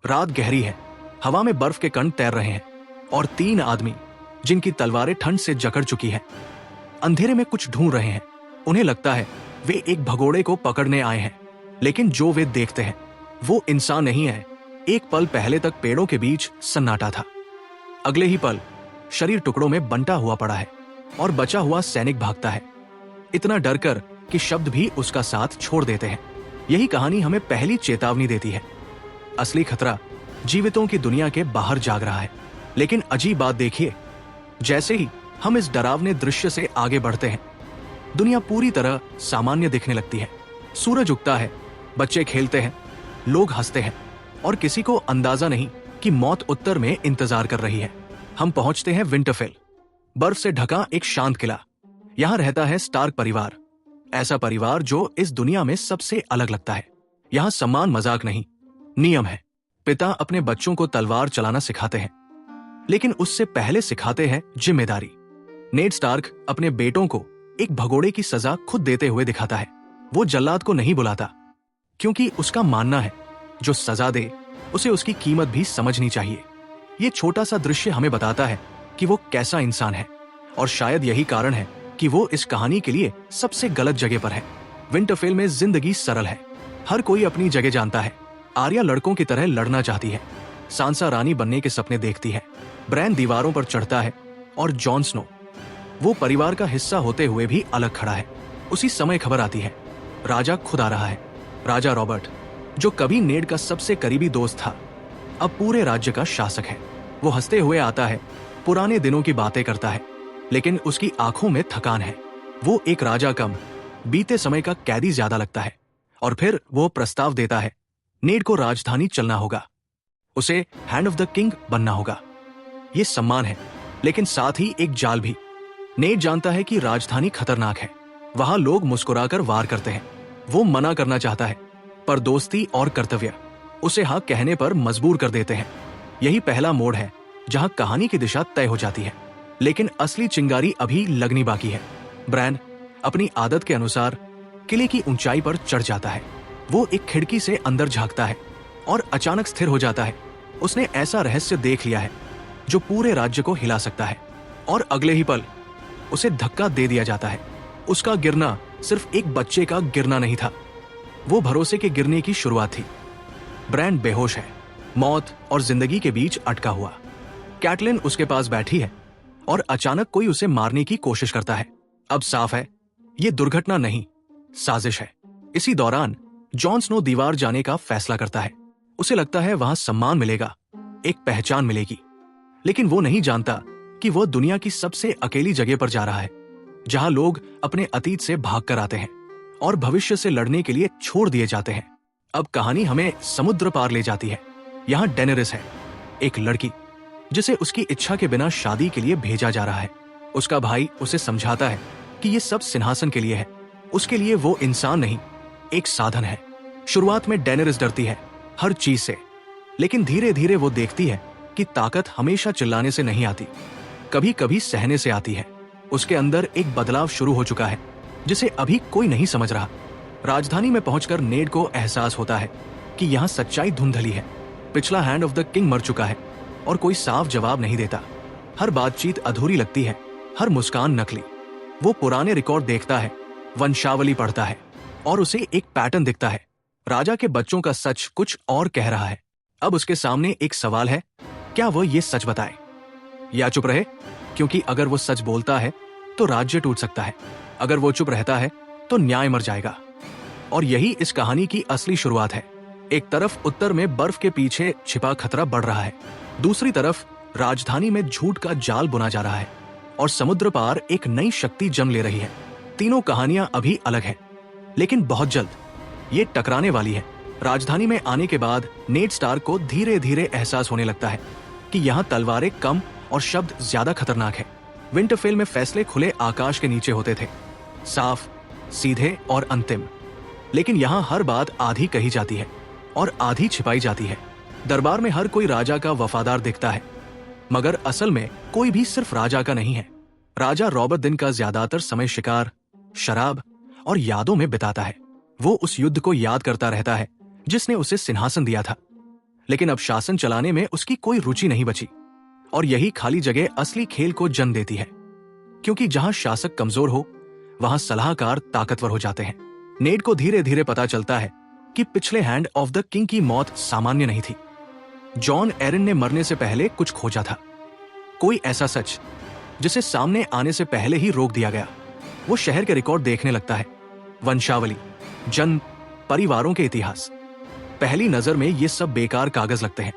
रात गहरी है, हवा में बर्फ के कण तैर रहे हैं और 3 आदमी जिनकी तलवारें ठंड से जकड़ चुकी हैं, अंधेरे में कुछ ढूंढ रहे हैं। उन्हें लगता है वे एक भगोड़े को पकड़ने आए हैं, लेकिन जो वे देखते हैं वो इंसान नहीं है। एक पल पहले तक पेड़ों के बीच सन्नाटा था, अगले ही पल शरीर टुकड़ों में बंटा हुआ पड़ा है और बचा हुआ सैनिक भागता है, इतना डर कर कि शब्द भी उसका साथ छोड़ देते हैं। यही कहानी हमें पहली चेतावनी देती है। असली खतरा जीवितों की दुनिया के बाहर जाग रहा है। लेकिन अजीब बात देखिए, जैसे ही हम इस डरावने दृश्य से आगे बढ़ते हैं, दुनिया पूरी तरह सामान्य दिखने लगती है। सूरज उगता है, बच्चे खेलते हैं, लोग हंसते हैं और किसी को अंदाजा नहीं कि मौत उत्तर में इंतजार कर रही है। हम पहुंचते हैं विंटरफेल, बर्फ से ढका एक शांत किला। यहां रहता है स्टार्क परिवार, ऐसा परिवार जो इस दुनिया में सबसे अलग लगता है। यहां सम्मान मजाक नहीं, नियम है। पिता अपने बच्चों को तलवार चलाना सिखाते हैं, लेकिन उससे पहले सिखाते हैं जिम्मेदारी। नेड स्टार्क अपने बेटों को एक भगोड़े की सजा खुद देते हुए दिखाता है। वो जल्लाद को नहीं बुलाता, क्योंकि उसका मानना है जो सजा दे उसे उसकी कीमत भी समझनी चाहिए। ये छोटा सा दृश्य हमें बताता है कि वो कैसा इंसान है, और शायद यही कारण है कि वो इस कहानी के लिए सबसे गलत जगह पर है। विंटरफेल में जिंदगी सरल है, हर कोई अपनी जगह जानता है। आर्या लड़कों की तरह लड़ना चाहती है, सांसा रानी बनने के सपने देखती है, ब्रैन दीवारों पर चढ़ता है, और जॉन स्नो वो परिवार का हिस्सा होते हुए भी अलग खड़ा है। उसी समय खबर आती है, राजा खुद आ रहा है। राजा रॉबर्ट, जो कभी नेड का सबसे करीबी दोस्त था, अब पूरे राज्य का शासक है। वो हंसते हुए आता है, पुराने दिनों की बातें करता है, लेकिन उसकी आंखों में थकान है। वो एक राजा कम बीते समय का कैदी ज्यादा लगता है। और फिर वो प्रस्ताव देता है, नेड को राजधानी चलना होगा, उसे हैंड ऑफ द किंग बनना होगा। ये सम्मान है, लेकिन साथ ही एक जाल भी। नेड जानता है कि राजधानी खतरनाक है, वहां लोग मुस्कुराकर वार करते हैं। वो मना करना चाहता है, पर दोस्ती और कर्तव्य उसे हाँ कहने पर मजबूर कर देते हैं। यही पहला मोड़ है जहां कहानी की दिशा तय हो जाती है, लेकिन असली चिंगारी अभी लगनी बाकी है। ब्रैन अपनी आदत के अनुसार किले की ऊंचाई पर चढ़ जाता है। वो एक खिड़की से अंदर झांकता है और अचानक स्थिर हो जाता है। उसने ऐसा रहस्य देख लिया है जो पूरे राज्य को हिला सकता है, और अगले ही पल उसे धक्का दे दिया जाता है। उसका गिरना सिर्फ एक बच्चे का गिरना नहीं था, वो भरोसे के गिरने की शुरुआत थी। ब्रैन बेहोश है, मौत और जिंदगी के बीच अटका हुआ। कैटलिन उसके पास बैठी है और अचानक कोई उसे मारने की कोशिश करता है। अब साफ है, ये दुर्घटना नहीं, साजिश है। इसी दौरान जॉन स्नो दीवार जाने का फैसला करता है। उसे लगता है वहां सम्मान मिलेगा, एक पहचान मिलेगी, लेकिन वो नहीं जानता कि वो दुनिया की सबसे अकेली जगह पर जा रहा है, जहां लोग अपने अतीत से भाग कर आते हैं और भविष्य से लड़ने के लिए छोड़ दिए जाते हैं। अब कहानी हमें समुद्र पार ले जाती है। यहाँ डेनेरिस है, एक लड़की जिसे उसकी इच्छा के बिना शादी के लिए भेजा जा रहा है। उसका भाई उसे समझाता है कि ये सब सिंहासन के लिए है, उसके लिए वो इंसान नहीं, एक साधन है। शुरुआत में डेनेरिस डरती है हर चीज से, लेकिन धीरे धीरे वो देखती है कि ताकत हमेशा चिल्लाने से नहीं आती, कभी कभी सहने से आती है। उसके अंदर एक बदलाव शुरू हो चुका है जिसे अभी कोई नहीं समझ रहा। राजधानी में पहुंचकर नेड को एहसास होता है कि यहाँ सच्चाई धुंधली है। पिछला हैंड ऑफ द किंग मर चुका है और कोई साफ जवाब नहीं देता। हर बातचीत अधूरी लगती है, हर मुस्कान नकली। वो पुराने रिकॉर्ड देखता है, वंशावली पढ़ता है, और उसे एक पैटर्न दिखता है। राजा के बच्चों का सच कुछ और कह रहा है। अब उसके सामने एक सवाल है, क्या वो ये सच बताए या चुप रहे? क्योंकि अगर वो सच बोलता है तो राज्य टूट सकता है, अगर वो चुप रहता है तो न्याय मर जाएगा। और यही इस कहानी की असली शुरुआत है। एक तरफ उत्तर में बर्फ के पीछे छिपा खतरा बढ़ रहा है, दूसरी तरफ राजधानी में झूठ का जाल बुना जा रहा है, और समुद्र पार एक नई शक्ति जन्म ले रही है। तीनों कहानियां अभी अलग हैं, लेकिन बहुत जल्द ये टकराने वाली है। राजधानी में आने के बाद नेड स्टार्क को धीरे धीरे एहसास होने लगता है कि यहाँ तलवारें कम और शब्द ज्यादा खतरनाक है। विंटरफेल में फैसले खुले आकाश के नीचे होते थे, साफ, सीधे और अंतिम। लेकिन यहाँ हर बात आधी कही जाती है और आधी छिपाई जाती है। दरबार में हर कोई राजा का वफादार दिखता है, मगर असल में कोई भी सिर्फ राजा का नहीं है। राजा रॉबर्ट दिन का ज्यादातर समय शिकार, शराब और यादों में बिताता है। वो उस युद्ध को याद करता रहता है जिसने उसे सिंहासन दिया था, लेकिन अब शासन चलाने में उसकी कोई रुचि नहीं बची। और यही खाली जगह असली खेल को जन्म देती है, क्योंकि जहां शासक कमजोर हो वहां सलाहकार ताकतवर हो जाते हैं। नेड को धीरे धीरे पता चलता है कि पिछले हैंड ऑफ द किंग की मौत सामान्य नहीं थी। जॉन एरन ने मरने से पहले कुछ खोजा था, कोई ऐसा सच जिसे सामने आने से पहले ही रोक दिया गया। वो शहर के रिकॉर्ड देखने लगता है, वंशावली, जन्म, परिवारों के इतिहास। पहली नजर में ये सब बेकार कागज लगते हैं,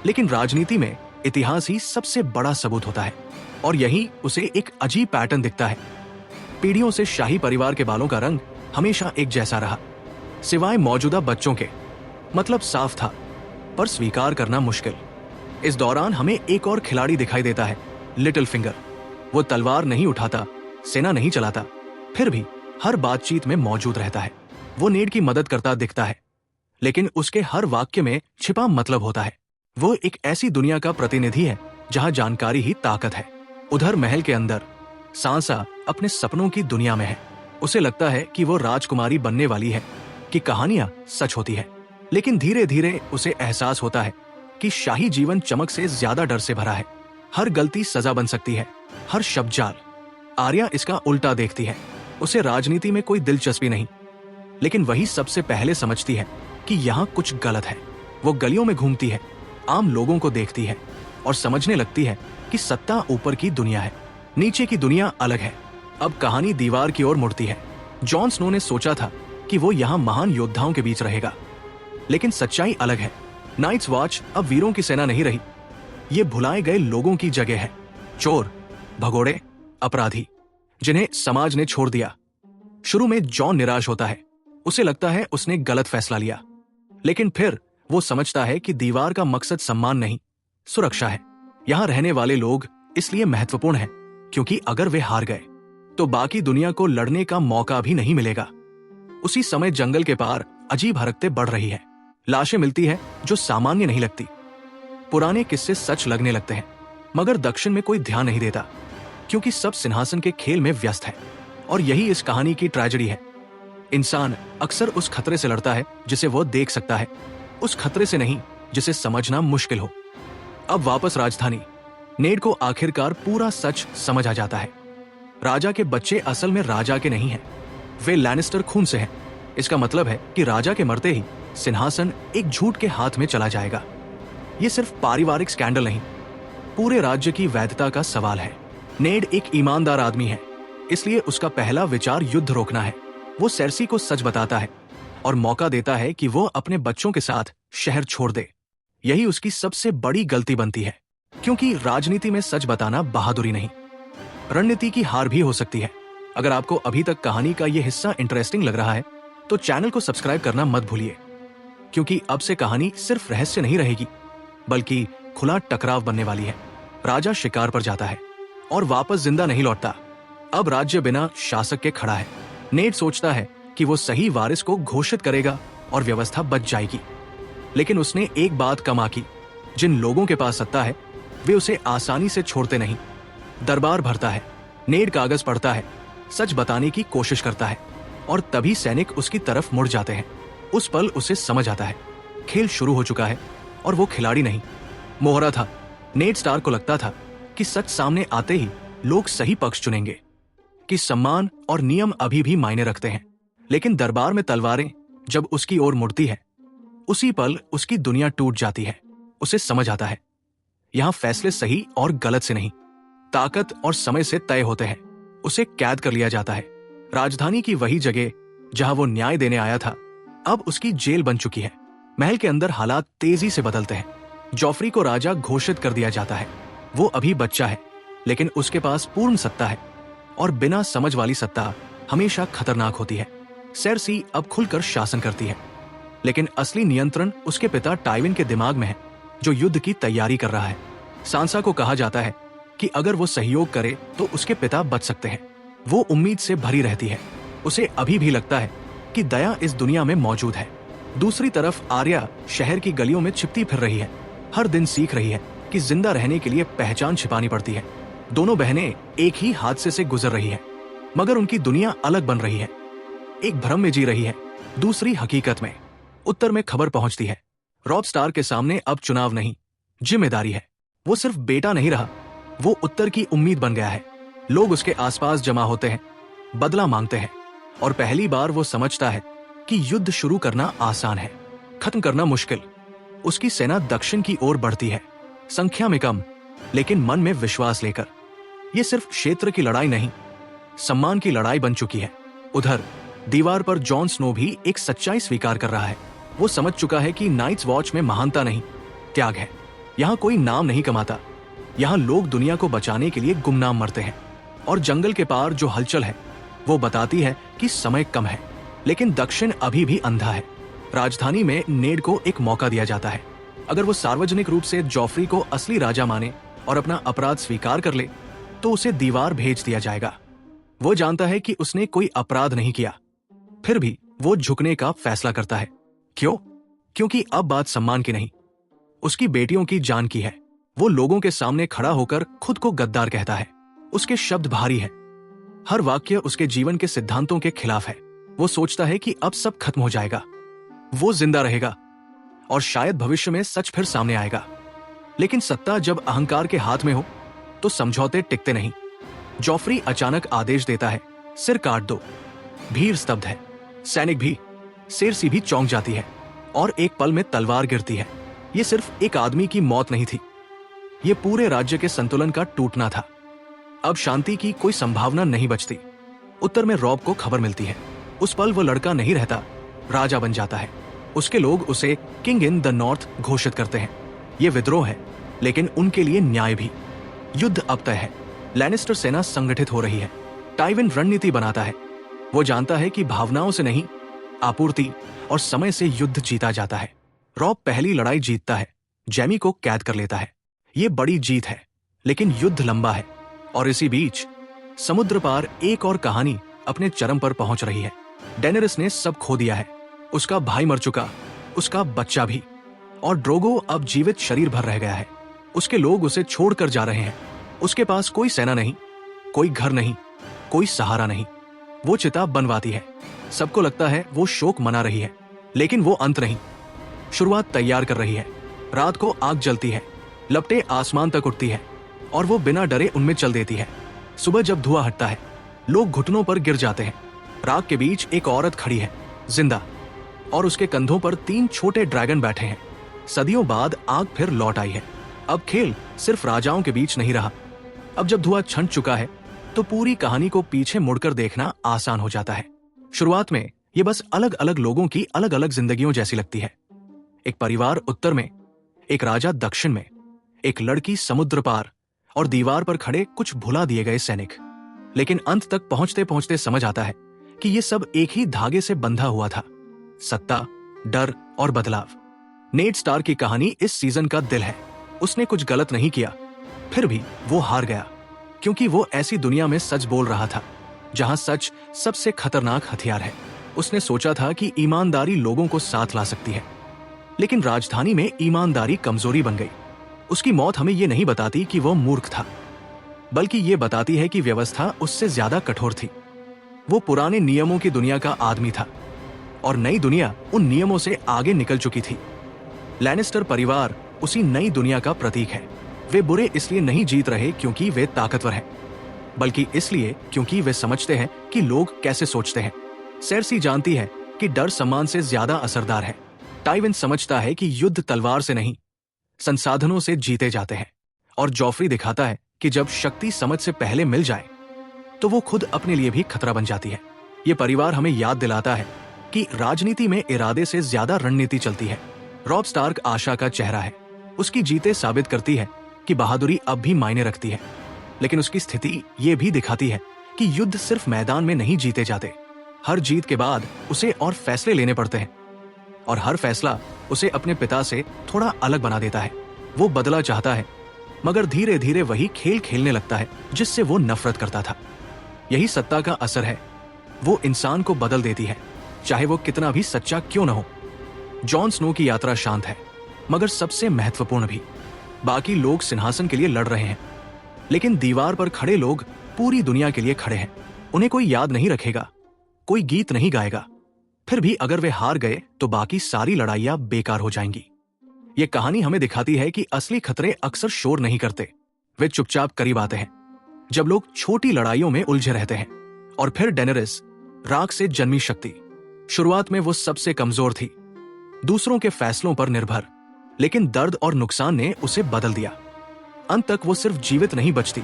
लेकिन राजनीति में इतिहास ही सबसे बड़ा सबूत होता है। और यही उसे एक अजीब पैटर्न दिखता है। पीढ़ियों से शाही परिवार के बालों का रंग हमेशा एक जैसा रहा, सिवाय मौजूदा बच्चों के। मतलब साफ था, पर स्वीकार करना मुश्किल। इस दौरान हमें एक और खिलाड़ी दिखाई देता है, लिटिल फिंगर। वो तलवार नहीं उठाता, सेना नहीं चलाता, फिर भी हर बातचीत में मौजूद रहता है। वो नेड की मदद करता दिखता है, लेकिन उसके हर वाक्य में छिपा मतलब होता है। वो एक ऐसी दुनिया का प्रतिनिधि है जहां जानकारी ही ताकत है। उधर महल के अंदर सांसा अपने सपनों की दुनिया में है। उसे लगता है कि वो राजकुमारी बनने वाली है, कि कहानियां सच होती है। लेकिन धीरे धीरे उसे एहसास होता है कि शाही जीवन चमक से ज्यादा डर से भरा है। हर गलती सजा बन सकती है, हर शब्द जाल। आर्या इसका उल्टा देखती है। उसे राजनीति में कोई दिलचस्पी नहीं, लेकिन वही सबसे पहले समझती है कि यहाँ कुछ गलत है। वो गलियों में घूमती है, आम लोगों को देखती है और समझने लगती है कि सत्ता ऊपर की दुनिया है, नीचे की दुनिया अलग है। अब कहानी दीवार की ओर मुड़ती है। जॉन स्नो ने सोचा था कि वो यहाँ महान योद्धाओं के बीच रहेगा, लेकिन सच्चाई अलग है। नाइट्स वॉच अब वीरों की सेना नहीं रही, ये भुलाए गए लोगों की जगह है। चोर, भगोड़े, अपराधी, जिन्हें समाज ने छोड़ दिया। शुरू में जॉन निराश होता है। उसे लगता है उसने गलत फैसला लिया, लेकिन फिर वो समझता है कि दीवार का मकसद सम्मान नहीं, सुरक्षा है। यहाँ रहने वाले लोग इसलिए महत्वपूर्ण हैं, क्योंकि अगर वे हार गए तो बाकी दुनिया को लड़ने का मौका भी नहीं मिलेगा। उसी समय जंगल के पार अजीब हरकतें बढ़ रही है। लाशें मिलती है जो सामान्य नहीं लगती। पुराने किस्से सच लगने लगते हैं, मगर दक्षिण में कोई ध्यान नहीं देता, क्योंकि सब सिंहासन के खेल में व्यस्त है। और यही इस कहानी की ट्रेजेडी है। इंसान अक्सर उस खतरे से लड़ता है जिसे वो देख सकता है, उस खतरे से नहीं जिसे समझना मुश्किल हो। अब वापस राजधानी। नेड को आखिरकार पूरा सच समझ आ जाता है। राजा के बच्चे असल में राजा के नहीं हैं, वे लैनिस्टर खून से हैं। इसका मतलब है कि राजा के मरते ही सिंहासन एक झूठ के हाथ में चला जाएगा। ये सिर्फ पारिवारिक स्कैंडल नहीं, पूरे राज्य की वैधता का सवाल है। नेड एक ईमानदार आदमी है, इसलिए उसका पहला विचार युद्ध रोकना है। वो सेर्सी को सच बताता है और मौका देता है कि वो अपने बच्चों के साथ शहर छोड़ दे। यही उसकी सबसे बड़ी गलती बनती है, क्योंकि राजनीति में सच बताना बहादुरी नहीं, रणनीति की हार भी हो सकती है। अगर आपको अभी तक कहानी का ये हिस्सा इंटरेस्टिंग लग रहा है तो चैनल को सब्सक्राइब करना मत भूलिए, क्योंकि अब से कहानी सिर्फ रहस्य नहीं रहेगी, बल्कि खुला टकराव बनने वाली है। राजा शिकार पर जाता है और वापस जिंदा नहीं लौटता। अब राज्य बिना शासक के खड़ा है। नेड सोचता है कि वो सही वारिस को घोषित करेगा और व्यवस्था बच जाएगी, लेकिन उसने एक बात कम आकी, जिन लोगों के पास सत्ता है वे उसे आसानी से छोड़ते नहीं। दरबार भरता है, नेड कागज पढ़ता है, सच बताने की कोशिश करता है, और तभी सैनिक उसकी तरफ मुड़ जाते हैं। उस पल उसे समझ आता है, खेल शुरू हो चुका है और वो खिलाड़ी नहीं, मोहरा था। नेड स्टार को लगता था कि सच सामने आते ही लोग सही पक्ष चुनेंगे, कि सम्मान और नियम अभी भी मायने रखते हैं। लेकिन दरबार में तलवारें जब उसकी ओर मुड़ती है, उसी पल उसकी दुनिया टूट जाती है। उसे समझ आता है, यहां फैसले सही और गलत से नहीं, ताकत और समय से तय होते हैं। उसे कैद कर लिया जाता है। राजधानी की वही जगह जहां वो न्याय देने आया था, अब उसकी जेल बन चुकी है। महल के अंदर हालात तेजी से बदलते हैं। जॉफ्री को राजा घोषित कर दिया जाता है। वो अभी बच्चा है, लेकिन उसके पास पूर्ण सत्ता है, और बिना समझ वाली सत्ता हमेशा खतरनाक होती है। सेर्सी अब खुलकर शासन करती है, लेकिन असली नियंत्रण उसके पिता टाइविन के दिमाग में है, जो युद्ध की तैयारी कर रहा है। सांसा को कहा जाता है कि अगर वो सहयोग करे तो उसके पिता बच सकते हैं। वो उम्मीद से भरी रहती है। उसे अभी भी लगता है कि दया इस दुनिया में मौजूद है। दूसरी तरफ आर्या शहर की गलियों में छिपती फिर रही है, हर दिन सीख रही है कि जिंदा रहने के लिए पहचान छिपानी पड़ती है। दोनों बहनें एक ही हादसे से गुजर रही है, मगर उनकी दुनिया अलग बन रही है। एक भ्रम में जी रही है, दूसरी हकीकत में। उत्तर में खबर पहुंचती है, रॉब स्टार्क के सामने अब चुनाव नहीं, जिम्मेदारी है। वो सिर्फ बेटा नहीं रहा, वो उत्तर की उम्मीद बन गया है। लोग उसके आसपास जमा होते हैं, बदला मांगते हैं, और पहली बार वो समझता है कि युद्ध शुरू करना आसान है, खत्म करना मुश्किल। उसकी सेना दक्षिण की ओर बढ़ती है, संख्या में कम, लेकिन मन में विश्वास लेकर। यह सिर्फ क्षेत्र की लड़ाई नहीं, सम्मान की लड़ाई बन चुकी है। उधर दीवार पर जॉन स्नो भी एक सच्चाई स्वीकार कर रहा है। वो समझ चुका है कि नाइट्स वॉच में महानता नहीं, त्याग है। यहाँ कोई नाम नहीं कमाता, यहाँ लोग दुनिया को बचाने के लिए गुमनाम मरते हैं। और जंगल के पार जो हलचल है वो बताती है कि समय कम है, लेकिन दक्षिण अभी भी अंधा है। राजधानी में नेड को एक मौका दिया जाता है। अगर वो सार्वजनिक रूप से जॉफ्री को असली राजा माने और अपना अपराध स्वीकार कर ले, तो उसे दीवार भेज दिया जाएगा। वो जानता है कि उसने कोई अपराध नहीं किया, फिर भी वो झुकने का फैसला करता है। क्यों? क्योंकि अब बात सम्मान की नहीं, उसकी बेटियों की जान की है। वो लोगों के सामने खड़ा होकर खुद को गद्दार कहता है। उसके शब्द भारी है, हर वाक्य उसके जीवन के सिद्धांतों के खिलाफ है। वो सोचता है कि अब सब खत्म हो जाएगा, वो जिंदा रहेगा और शायद भविष्य में सच फिर सामने आएगा। लेकिन सत्ता जब अहंकार के हाथ में हो तो समझौते टिकते नहीं। जॉफ्री अचानक आदेश देता है, सिर काट दो। भीड़ स्तब्ध है, सैनिक भी। सेर्सी भी चौंक जाती है और एक पल में तलवार गिरती है। ये सिर्फ एक आदमी की मौत नहीं थी, ये पूरे राज्य के संतुलन का टूटना था। अब शांति की कोई संभावना नहीं बचती। उत्तर में रॉब को खबर मिलती है। उस पल वो लड़का नहीं रहता, राजा बन जाता है। उसके लोग उसे किंग इन द नॉर्थ घोषित करते हैं। ये विद्रोह है, लेकिन उनके लिए न्याय भी। युद्ध अब तय है। लैनिस्टर सेना संगठित हो रही है। टाइविन रणनीति बनाता है। वो जानता है कि भावनाओं से नहीं, आपूर्ति और समय से युद्ध जीता जाता है। रॉब पहली लड़ाई जीतता है, जैमी को कैद कर लेता है। ये बड़ी जीत है, लेकिन युद्ध लंबा है। और इसी बीच समुद्र पार एक और कहानी अपने चरम पर पहुंच रही है। डेनेरिस ने सब खो दिया है, उसका भाई मर चुका, उसका बच्चा भी, और ड्रोगो अब जीवित शरीर भर रह गया है। उसके लोग उसे छोड़कर जा रहे हैं। उसके पास कोई सेना नहीं, कोई घर नहीं, कोई सहारा नहीं। वो चिता बनवाती है, सबको लगता है वो शोक मना रही है, लेकिन वो अंत नहीं, शुरुआत तैयार कर रही है। रात को आग जलती है, लपटें आसमान तक उठती है और वो बिना डरे उनमें चल देती है। सुबह जब धुआं हटता है, लोग घुटनों पर गिर जाते हैं। राख के बीच एक औरत खड़ी है, जिंदा, और उसके कंधों पर 3 छोटे ड्रैगन बैठे हैं। सदियों बाद आग फिर लौट आई है। अब खेल सिर्फ राजाओं के बीच नहीं रहा। अब जब धुआं छंट चुका है, तो पूरी कहानी को पीछे मुड़कर देखना आसान हो जाता है। शुरुआत में ये बस अलग अलग लोगों की अलग अलग जिंदगियों जैसी लगती है। एक परिवार उत्तर में, एक राजा दक्षिण में, एक लड़की समुद्र पार, और दीवार पर खड़े कुछ भुला दिए गए सैनिक। लेकिन अंत तक पहुंचते पहुंचते समझ आता है कि ये सब एक ही धागे से बंधा हुआ था, सत्ता, डर और बदलाव। नेड स्टार्क की कहानी इस सीजन का दिल है। उसने कुछ गलत नहीं किया, फिर भी वो हार गया, क्योंकि वो ऐसी दुनिया में सच बोल रहा था जहां सच सबसे खतरनाक हथियार है। उसने सोचा था कि ईमानदारी लोगों को साथ ला सकती है, लेकिन राजधानी में ईमानदारी कमजोरी बन गई। उसकी मौत हमें ये नहीं बताती कि वो मूर्ख था, बल्कि ये बताती है कि व्यवस्था उससे ज्यादा कठोर थी। वो पुराने नियमों की दुनिया का आदमी था, और नई दुनिया उन नियमों से आगे निकल चुकी थी। लैनिस्टर परिवार उसी नई दुनिया का प्रतीक है। वे बुरे इसलिए नहीं जीत रहे क्योंकि वे ताकतवर हैं, बल्कि इसलिए क्योंकि वे समझते हैं कि लोग कैसे सोचते हैं। सेर्सी जानती है कि डर सम्मान से ज्यादा असरदार है। टाइविन समझता है कि युद्ध तलवार से नहीं, संसाधनों से जीते जाते हैं। और जॉफ्री दिखाता है कि जब शक्ति समझ से पहले मिल जाए, तो वो खुद अपने लिए भी खतरा बन जाती है। ये परिवार हमें याद दिलाता है कि राजनीति में इरादे से ज्यादा रणनीति चलती है। रॉब स्टार्क आशा का चेहरा है। उसकी जीतें साबित करती है कि बहादुरी अब भी मायने रखती है, लेकिन उसकी स्थिति ये भी दिखाती है कि युद्ध सिर्फ मैदान में नहीं जीते जाते। हर जीत के बाद उसे और फैसले लेने पड़ते हैं, और हर फैसला उसे अपने पिता से थोड़ा अलग बना देता है। वो बदला चाहता है, मगर धीरे धीरे वही खेल खेलने लगता है जिससे वो नफरत करता था। यही सत्ता का असर है, वो इंसान को बदल देती है, चाहे वो कितना भी सच्चा क्यों न हो। जॉन स्नो की यात्रा शांत है, मगर सबसे महत्वपूर्ण भी। बाकी लोग सिंहासन के लिए लड़ रहे हैं, लेकिन दीवार पर खड़े लोग पूरी दुनिया के लिए खड़े हैं। उन्हें कोई याद नहीं रखेगा, कोई गीत नहीं गाएगा। फिर भी अगर वे हार गए तो बाकी सारी लड़ाइयां बेकार हो जाएंगी। ये कहानी हमें दिखाती है कि असली खतरे अक्सर शोर नहीं करते, वे चुपचाप करीब आते हैं जब लोग छोटी लड़ाइयों में उलझे रहते हैं। और फिर डेनेरिस, राख से जन्मी शक्ति। शुरुआत में वो सबसे कमजोर थी, दूसरों के फैसलों पर निर्भर, लेकिन दर्द और नुकसान ने उसे बदल दिया। अंत तक वो सिर्फ जीवित नहीं बचती,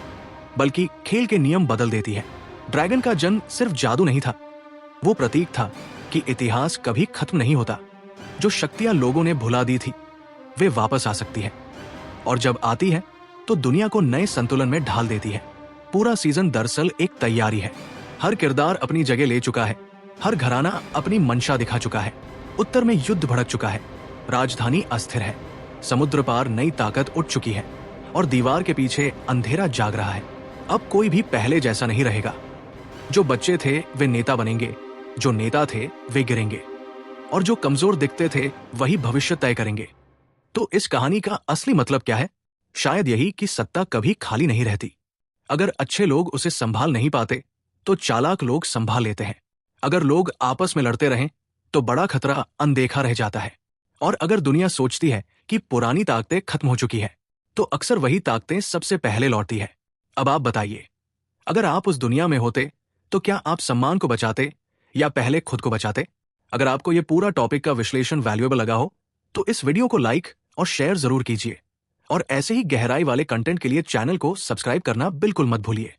बल्कि खेल के नियम बदल देती है। ड्रैगन का जन्म सिर्फ जादू नहीं था, वो प्रतीक था कि इतिहास कभी खत्म नहीं होता। जो शक्तियां लोगों ने भुला दी थी वे वापस आ सकती है, और जब आती है तो दुनिया को नए संतुलन में ढाल देती है। पूरा सीजन दरअसल एक तैयारी है। हर किरदार अपनी जगह ले चुका है, हर घराना अपनी मंशा दिखा चुका है। उत्तर में युद्ध भड़क चुका है, राजधानी अस्थिर है, समुद्र पार नई ताकत उठ चुकी है, और दीवार के पीछे अंधेरा जाग रहा है। अब कोई भी पहले जैसा नहीं रहेगा। जो बच्चे थे वे नेता बनेंगे, जो नेता थे वे गिरेंगे, और जो कमजोर दिखते थे वही भविष्य तय करेंगे। तो इस कहानी का असली मतलब क्या है? शायद यही कि सत्ता कभी खाली नहीं रहती। अगर अच्छे लोग उसे संभाल नहीं पाते तो चालाक लोग संभाल लेते हैं। अगर लोग आपस में लड़ते रहें तो बड़ा खतरा अनदेखा रह जाता है। और अगर दुनिया सोचती है कि पुरानी ताकतें खत्म हो चुकी है तो अक्सर वही ताकतें सबसे पहले लौटती है। अब आप बताइए, अगर आप उस दुनिया में होते तो क्या आप सम्मान को बचाते या पहले खुद को बचाते? अगर आपको यह पूरा टॉपिक का विश्लेषण वैल्यूएबल लगा हो तो इस वीडियो को लाइक और शेयर जरूर कीजिए, और ऐसे ही गहराई वाले कंटेंट के लिए चैनल को सब्सक्राइब करना बिल्कुल मत भूलिए।